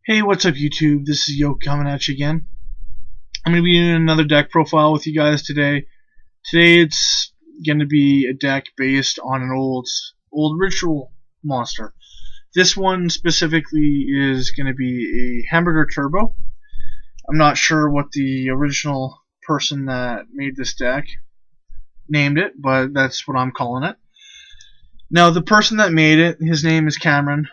Hey, what's up YouTube? This is Yo coming at you again. I'm going to be doing another deck profile with you guys today. Today it's going to be a deck based on an old ritual monster. This one specifically is going to be a Hamburger Turbo. I'm not sure what the original person that made this deck named it, but that's what I'm calling it. Now, the person that made it, his name is Cameron,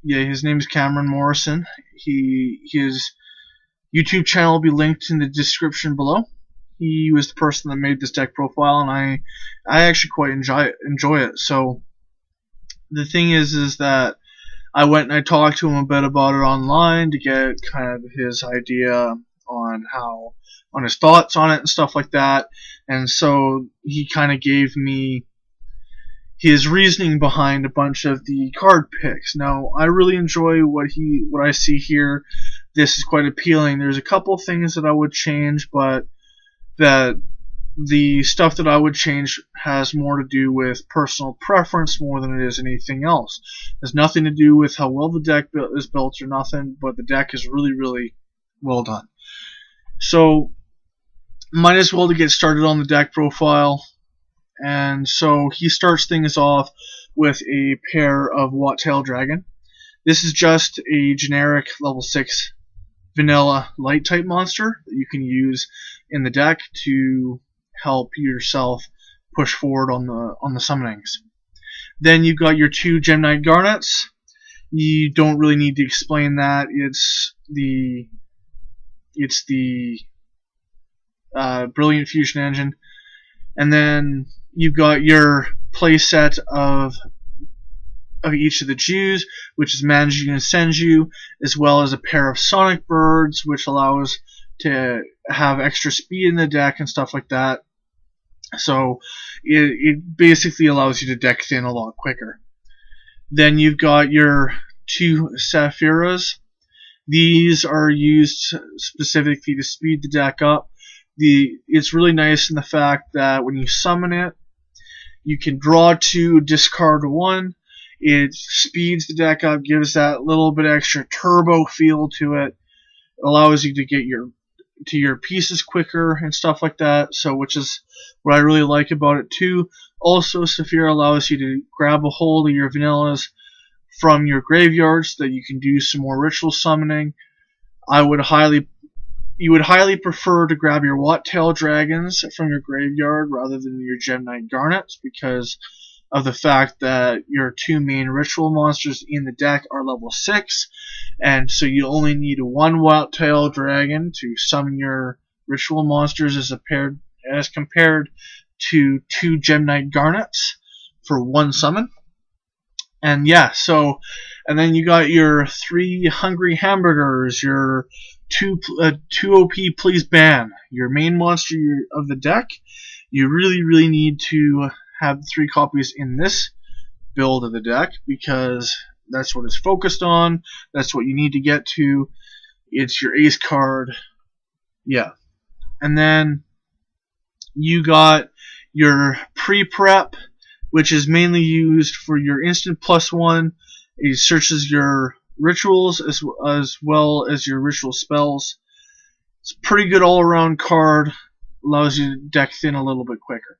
his name is Cameron Morrison. His YouTube channel will be linked in the description below. He was the person that made this deck profile, and I actually quite enjoy it. So the thing is that I went and I talked to him a bit about it online to get kind of his idea on his thoughts on it and stuff like that. And so he kind of gave me his reasoning behind a bunch of the card picks. Now, I really enjoy what I see here. This is quite appealing. There's a couple things that I would change, but that the stuff that I would change has more to do with personal preference more than it is anything else. It has nothing to do with how well the deck is built or nothing, but the deck is really, really well done. So, might as well to get started on the deck profile. And so he starts things off with a pair of Watt-Tail Dragon. This is just a generic level 6 vanilla light type monster that you can use in the deck to help yourself push forward on the summonings. Then you've got your two Gemini Garnets. You don't really need to explain that. It's the Brilliant Fusion Engine. And then you've got your playset of each of the Jews, which is Manju and Senju, as well as a pair of Sonic Birds, which allows to have extra speed in the deck and stuff like that. So it basically allows you to deck thin a lot quicker. Then you've got your two Saphiras. These are used specifically to speed the deck up. It's really nice in the fact that when you summon it, you can draw 2, discard 1. It speeds the deck up, gives that little bit extra turbo feel to it. It allows you to get to your pieces quicker and stuff like that. So, which is what I really like about it too. Also, Saphira allows you to grab a hold of your vanillas from your graveyard so that you can do some more ritual summoning. You would highly prefer to grab your Watt-Tail Dragons from your graveyard rather than your Gemini Garnets because of the fact that your two main ritual monsters in the deck are level 6, and so you only need one Watt-Tail Dragon to summon your ritual monsters as compared to 2 Gemini Garnets for 1 summon. And yeah, and then you got your 3 Hungry Hamburgers, your 2 OP Please Ban, your main monster of the deck. You really, really need to have 3 copies in this build of the deck because that's what it's focused on. That's what you need to get to. It's your ace card. Yeah. And then you got your pre-prep, which is mainly used for your instant +1. It searches your rituals as well as your ritual spells. It's a pretty good all-around card. Allows you to deck thin a little bit quicker.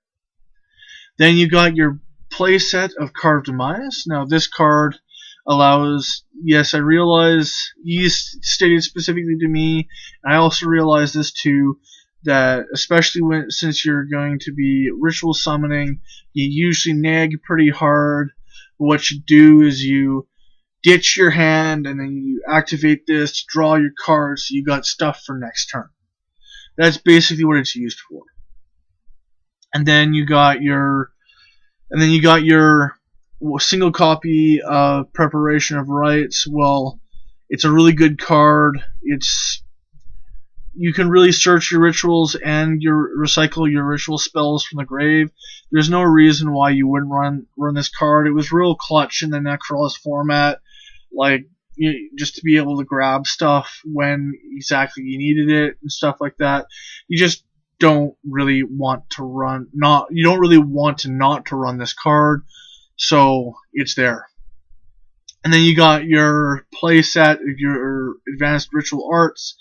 Then you got your playset of Carved Demise. Now this card allows, yes, I realize you stated specifically to me, and I also realize this too, that especially since you're going to be ritual summoning, you usually nag pretty hard. What you do is you ditch your hand and then you activate this to draw your cards so you got stuff for next turn. That's basically what it's used for. And then you got your single copy of Preparation of Rites. Well, it's a really good card. You can really search your rituals and recycle your ritual spells from the grave. There's no reason why you wouldn't run this card. It was real clutch in the Necrolis format, just to be able to grab stuff when exactly you needed it and stuff like that. You just don't really want to not to run this card, so it's there. And then you got your play set of your advanced ritual arts,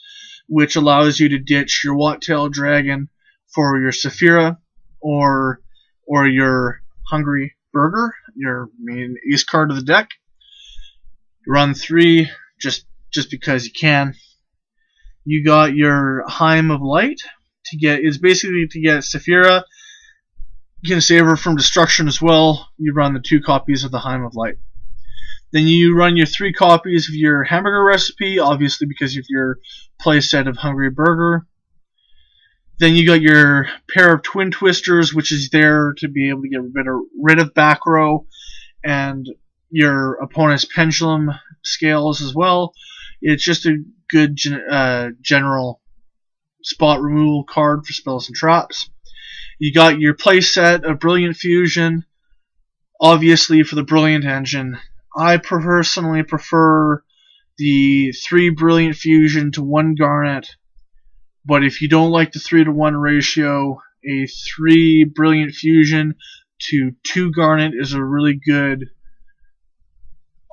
which allows you to ditch your Watt-tail dragon for your Saphira or your Hungry Burger, your main ace card of the deck. Run 3 just because you can. You got your Heim of Light to get. It's basically to get Saphira. You can save her from destruction as well. You run the 2 copies of the Heim of Light. Then you run your 3 copies of your hamburger recipe, obviously because of your playset of Hungry Burger. Then you got your pair of Twin Twisters, which is there to be able to get rid of back row, and your opponent's pendulum scales as well. It's just a good general spot removal card for spells and traps. You got your playset of Brilliant Fusion, obviously for the Brilliant Engine. I personally prefer the 3 Brilliant Fusion to 1 Garnet, but if you don't like the 3-to-1 ratio, a 3 Brilliant Fusion to 2 Garnet is a really good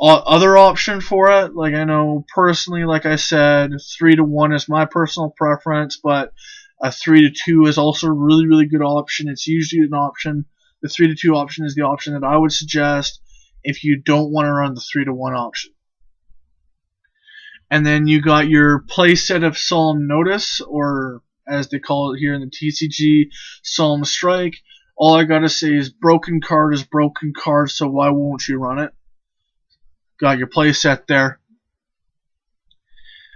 other option for it. Like, I know personally, like I said, 3-to-1 is my personal preference, but a 3-to-2 is also a really, really good option. It's usually an option. The 3-to-2 option is the option that I would suggest if you don't want to run the 3-to-1 option. And then you got your playset of Solemn Notice, or as they call it here in the TCG, Solemn Strike. All I gotta say is broken card is broken card, so why won't you run it? Got your playset there.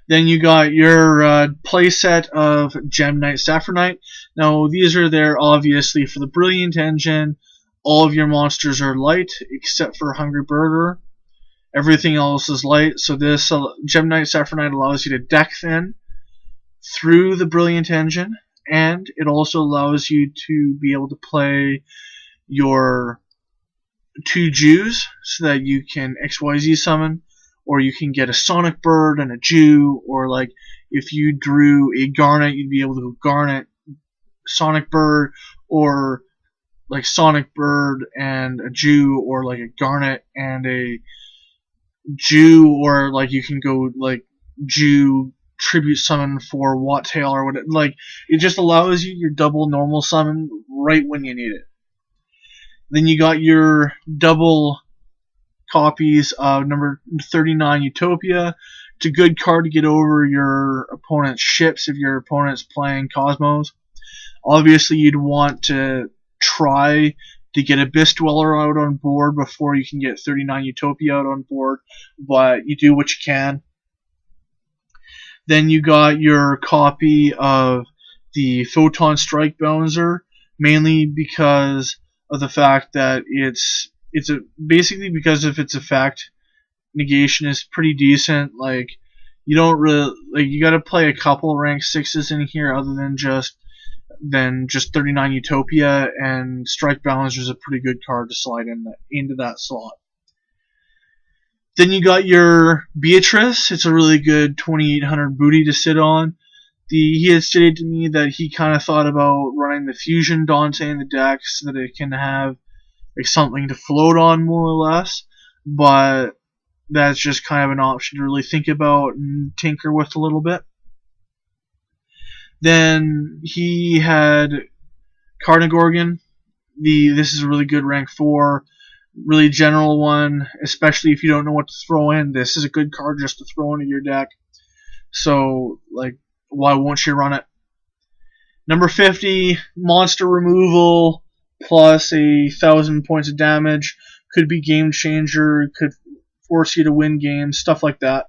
Then you got your playset of Gem Knight, Sapphire Knight. Now these are there obviously for the Brilliant Engine. All of your monsters are light except for Hungry Burger. Everything else is light. So this Gem Knight, Sapphire Knight allows you to deck thin through the Brilliant Engine, and it also allows you to be able to play your 2 Jews so that you can XYZ summon, or you can get a Sonic Bird and a Jew, or like if you drew a Garnet, you'd be able to go Garnet, Sonic Bird, or like Sonic Bird and a Jew, or like a Garnet and a Jew, or like you can go like Jew tribute summon for Watt-tail or whatever. Like, it just allows you your double normal summon right when you need it. Then you got your double copies of number 39 Utopia. It's a good card to get over your opponent's ships if your opponent's playing Cosmos. Obviously, you'd want to try to get Abyss Dweller out on board before you can get 39 Utopia out on board, but you do what you can. Then you got your copy of the Photon Strike Bouncer, mainly because of the fact that basically because of its effect. Negation is pretty decent. Like, you don't really, like, you gotta play a couple rank 6s in here other than just 39 Utopia, and Strike Balancer is a pretty good card to slide into that slot. Then you got your Beatrice. It's a really good 2800 booty to sit on. He had stated to me that he kind of thought about running the Fusion Dante in the deck so that it can have like something to float on more or less, but that's just kind of an option to really think about and tinker with a little bit. Then he had Carnagorgon. This is a really good rank 4, really general one, especially if you don't know what to throw in. This is a good card just to throw into your deck. So, like, why won't you run it? Number 50, monster removal plus 1,000 points of damage. Could be game changer, could force you to win games, stuff like that.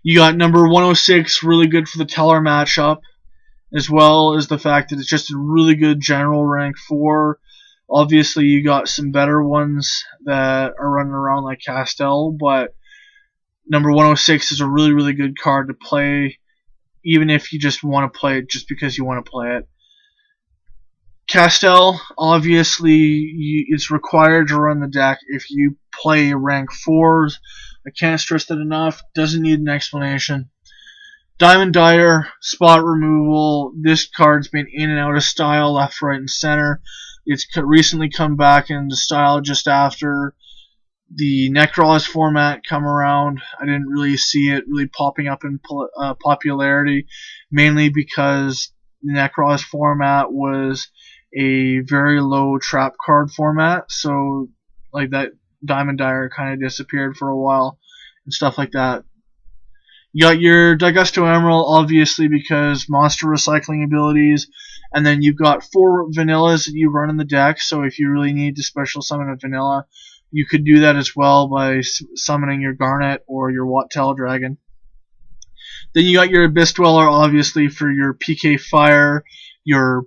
You got number 106, really good for the Teller matchup, as well as the fact that it's just a really good general rank 4. Obviously, you got some better ones that are running around like Castell, but number 106 is a really, really good card to play, even if you just want to play it just because you want to play it. Castell, obviously, it's required to run the deck if you play rank 4s. I can't stress that enough. Doesn't need an explanation. Diamond Dyer, spot removal. This card's been in and out of style, left, right, and center. It's recently come back into style just after the Necroz format come around. I didn't really see it really popping up in popularity, mainly because the Necroz format was a very low trap card format, so like that Diamond Dire kind of disappeared for a while and stuff like that. You got your Daigusto Emerald, obviously, because monster recycling abilities, and then you've got 4 vanillas that you run in the deck, so if you really need to special summon a vanilla, you could do that as well by summoning your Garnet or your Watt-Tail Dragon. Then you got your Abyss Dweller, obviously, for your PK Fire, your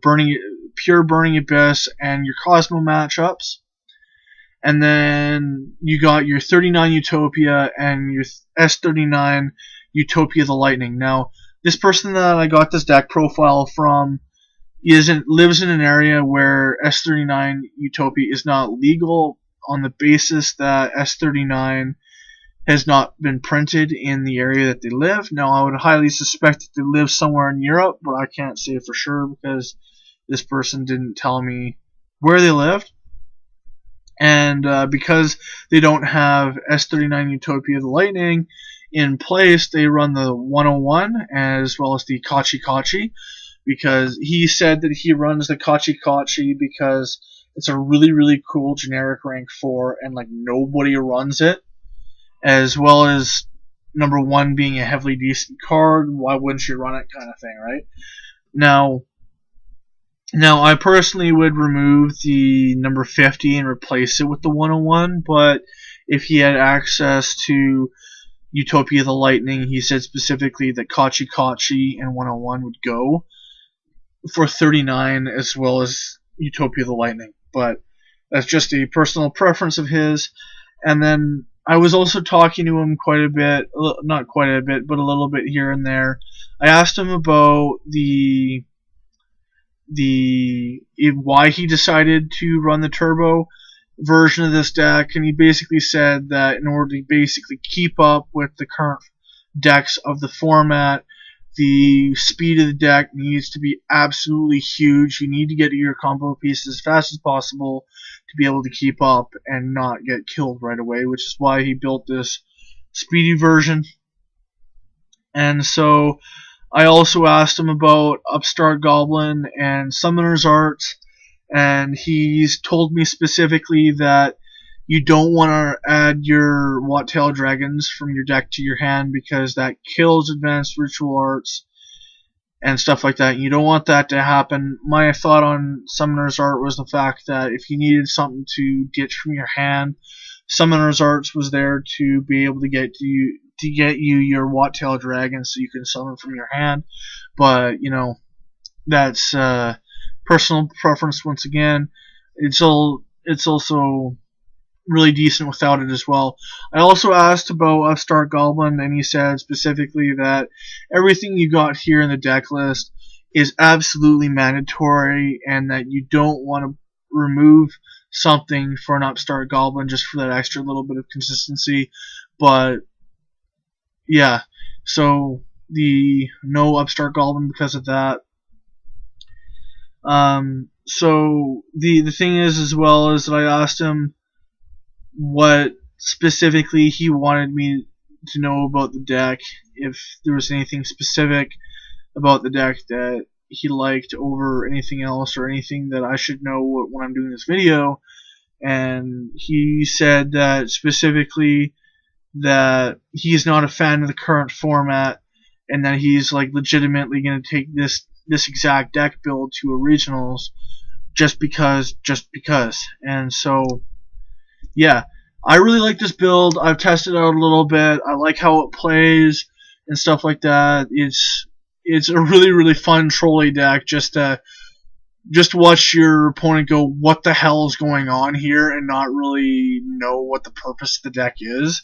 Pure Burning Abyss, and your Cosmo matchups. And then you got your 39 Utopia and your S39 Utopia the Lightning. Now, this person that I got this deck profile from lives in an area where S39 Utopia is not legal on the basis that S39 has not been printed in the area that they live. Now, I would highly suspect that they live somewhere in Europe, but I can't say for sure because this person didn't tell me where they lived. And because they don't have S39 Utopia the Lightning in place, they run the 101 as well as the Kachi Kachi, because he said that he runs the Kachi Kachi because it's a really, really cool generic rank 4 and like nobody runs it, as well as number 1 being a heavily decent card. Why wouldn't you run it, kind of thing, right? Now, I personally would remove the number 50 and replace it with the 101, but if he had access to Utopia the Lightning, he said specifically that Kachi Kachi and 101 would go for 39 as well as Utopia the Lightning. But that's just a personal preference of his. And then I was also talking to him quite a bit, not quite a bit, but a little bit here and there. I asked him about why he decided to run the turbo version of this deck, and he basically said that in order to basically keep up with the current decks of the format, the speed of the deck needs to be absolutely huge. You need to get your combo pieces as fast as possible to be able to keep up and not get killed right away, which is why he built this speedy version. And so I also asked him about Upstart Goblin and Summoner's Arts, and he's told me specifically that you don't want to add your Watt-Tail Dragons from your deck to your hand because that kills Advanced Ritual Arts and stuff like that. You don't want that to happen. My thought on Summoner's Art was the fact that if you needed something to ditch from your hand, Summoner's Arts was there to be able to get you your Watt-Tail Dragon so you can summon from your hand. But, you know, that's personal preference once again. It's also really decent without it as well. I also asked about Upstart Goblin, and he said specifically that everything you got here in the deck list is absolutely mandatory, and that you don't want to remove something for an Upstart Goblin just for that extra little bit of consistency. But yeah, so the no Upstart Goblin because of that. So the thing is as well is that I asked him what specifically he wanted me to know about the deck, if there was anything specific about the deck that he liked over anything else or anything that I should know when I'm doing this video. And he said that specifically that he's not a fan of the current format and that he's like legitimately going to take this exact deck build to originals just because. And so yeah, I really like this build. I've tested it out a little bit. I like how it plays and stuff like that. It's a really, really fun trolley deck just to watch your opponent go, what the hell is going on here, and not really know what the purpose of the deck is,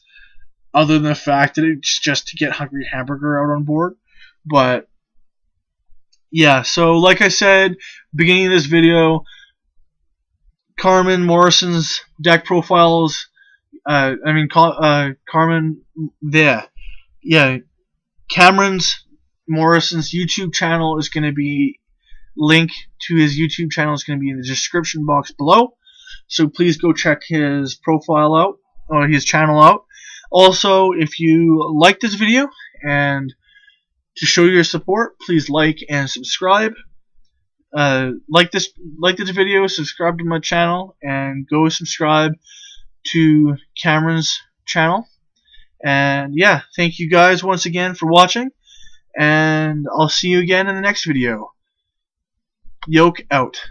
other than the fact that it's just to get Hungry Hamburger out on board. But yeah, so like I said, beginning of this video, Carmen Morrison's deck profiles, Cameron Morrison's YouTube channel is going to be, link to his YouTube channel is going to be in the description box below, so please go check his profile out. his channel out. Also, if you like this video and to show your support, please like and subscribe. Like this video, subscribe to my channel, and go subscribe to Cameron's channel. And yeah, thank you guys once again for watching, and I'll see you again in the next video. Yoke out.